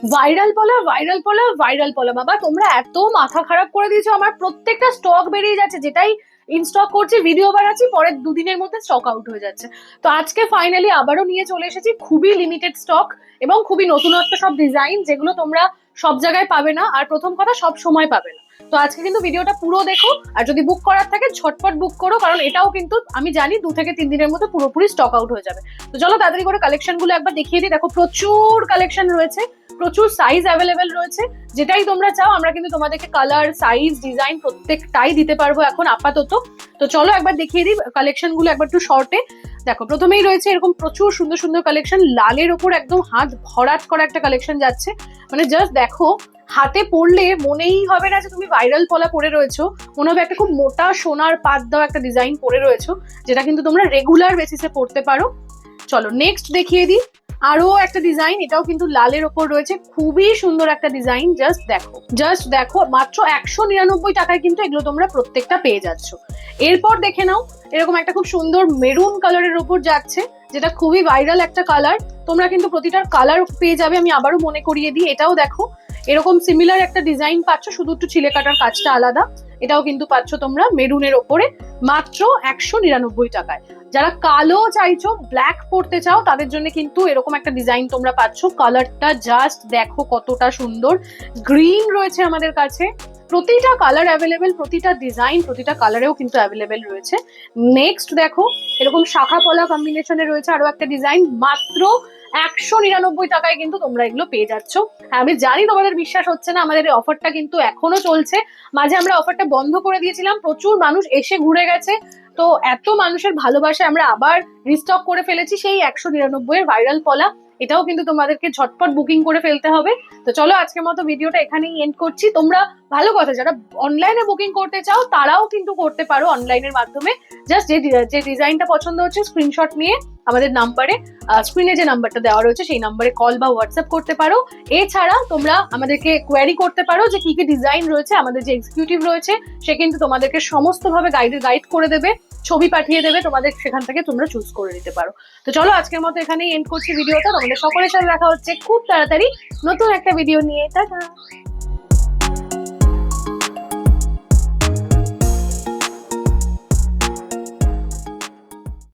Viral পলা, viral পলা, viral পলা, বাবা তোমরা এত মাথা খারাপ করে দিয়েছো, আমার প্রত্যেকটা স্টক বেরিয়ে যাচ্ছে, যেটাই ইনস্টক করছি ভিডিও বানাচ্ছি পরের দুদিনের মধ্যে স্টক আউট হয়ে যাচ্ছে। তো আজকে ফাইনালি আবারও নিয়ে চলে এসেছি খুবই লিমিটেড স্টক এবং খুবই নতুনত্ব সব ডিজাইন, যেগুলো তোমরা সব জায়গায় পাবে না, আর প্রথম কথা সব সময় পাবে না। তো আজকে কিন্তু ভিডিওটা পুরো দেখো, আর যদি বুক করার থাকে ঝটপট বুক করো, কারণ এটাও কিন্তু আমি জানি 2 থেকে 3 দিনের মধ্যে পুরোপুরি স্টক আউট হয়ে যাবে। তো চলো তাড়াতাড়ি করে কালেকশন গুলো একবার দেখিয়ে দিই। দেখো প্রচুর কালেকশন রয়েছে, প্রচুর সাইজ অ্যাভেলেবেল রয়েছে, যেটাই তোমরা চাও আমরা কিন্তু তোমাদেরকে কালার, সাইজ, ডিজাইন প্রত্যেকটাই দিতে পারবো এখন আপাতত। তো চলো একবার দেখিয়ে দিই কালেকশন গুলো একবার একটু শর্টে। দেখো প্রথমেই রয়েছে এরকম প্রচুর সুন্দর সুন্দর কালেকশন, লালের ওপর একদম হাত ভরাট করা একটা কালেকশন যাচ্ছে, মানে জাস্ট দেখো, হাতে পরলে মনেই হবে না যে তুমি ভাইরাল পলা পরে রয়েছো, মনে হবে একটা খুব মোটা সোনার পাত দেওয়া একটা ডিজাইন পরে রয়েছো, যেটা কিন্তু তোমরা রেগুলার বেসিসে পরতে পারো। চলো নেক্সট দেখিয়ে দিই আরো একটা ডিজাইন, এটাও কিন্তু লালের ওপর রয়েছে, খুবই সুন্দর একটা ডিজাইন। জাস্ট দেখো মাত্র 199 টাকায় কিন্তু এগুলো তোমরা প্রত্যেকটা পেয়ে যাচ্ছ। এরপর দেখে নাও এরকম একটা খুব সুন্দর মেরুন কালারের ওপর যাচ্ছে, যেটা খুবই ভাইরাল একটা কালার। তোমরা কিন্তু প্রতিটার কালার পেয়ে যাবে, আমি আবারও মনে করিয়ে দিই। এটাও দেখো এরকম সিমিলার একটা ডিজাইন পাচ্ছ, শুধু একটু ছিলে কাটার কাজটা আলাদা। এটাও কিন্তু পাচ্ছ তোমরা মেরুনের ওপরে মাত্র 199 টাকায়। যারা কালো চাইছো, ব্ল্যাক পড়তে চাও, তাদের জন্য কিন্তু এরকম একটা ডিজাইন তোমরা পাচ্ছ। কালারটা জাস্ট দেখো কতটা সুন্দর, গ্রিন রয়েছে আমাদের কাছে, প্রতিটা কালার অ্যাভেলেবেল, প্রতিটা ডিজাইন প্রতিটা কালারেও কিন্তু অ্যাভেলেবেল রয়েছে। নেক্সট দেখো এরকম শাখা পলা কম্বিনেশনে রয়েছে আরো একটা ডিজাইন, মাত্র 199 টাকায় কিন্তু তোমরা এগুলো পেয়ে যাচ্ছ। হ্যাঁ আমি জানি তোমাদের বিশ্বাস হচ্ছে না, আমাদের এই অফারটা কিন্তু এখনো চলছে। মাঝে আমরা অফারটা বন্ধ করে দিয়েছিলাম, প্রচুর মানুষ এসে ঘুরে গেছে, তো এত মানুষের ভালোবাসায় আমরা আবার রিস্টক করে ফেলেছি সেই 199 এর ভাইরাল পলা। এটাও কিন্তু তোমাদেরকে ঝটপট বুকিং করে ফেলতে হবে। তো চলো আজকের মতো ভিডিওটা এখানেই এন্ড করছি। তোমরা ভালো কথা, যারা অনলাইনে বুকিং করতে চাও তারাও কিন্তু করতে পারো অনলাইনের মাধ্যমে। জাস্ট যে ডিজাইনটা পছন্দ হচ্ছে স্ক্রিনশট নিয়ে আমাদের নাম্বারে, স্ক্রিনে যে নাম্বারটা দেওয়া রয়েছে সেই নাম্বারে কল বা হোয়াটসঅ্যাপ করতে পারো। এছাড়া তোমরা আমাদেরকে কোয়ারি করতে পারো যে কি কি ডিজাইন রয়েছে, আমাদের যে এক্সিকিউটিভ রয়েছে সে কিন্তু তোমাদেরকে সমস্তভাবে গাইড করে দেবে, ছবি পাঠিয়ে দেবে, তোমাদের সেখান থেকে তোমরা চুজ করে নিতে পারো। তো চলো আজকের মতো এখানেই এন্ড করছি ভিডিওটা। তোমাদের সকলের সাথে দেখা হচ্ছে খুব তাড়াতাড়ি নতুন একটা ভিডিও নিয়ে। টাটা।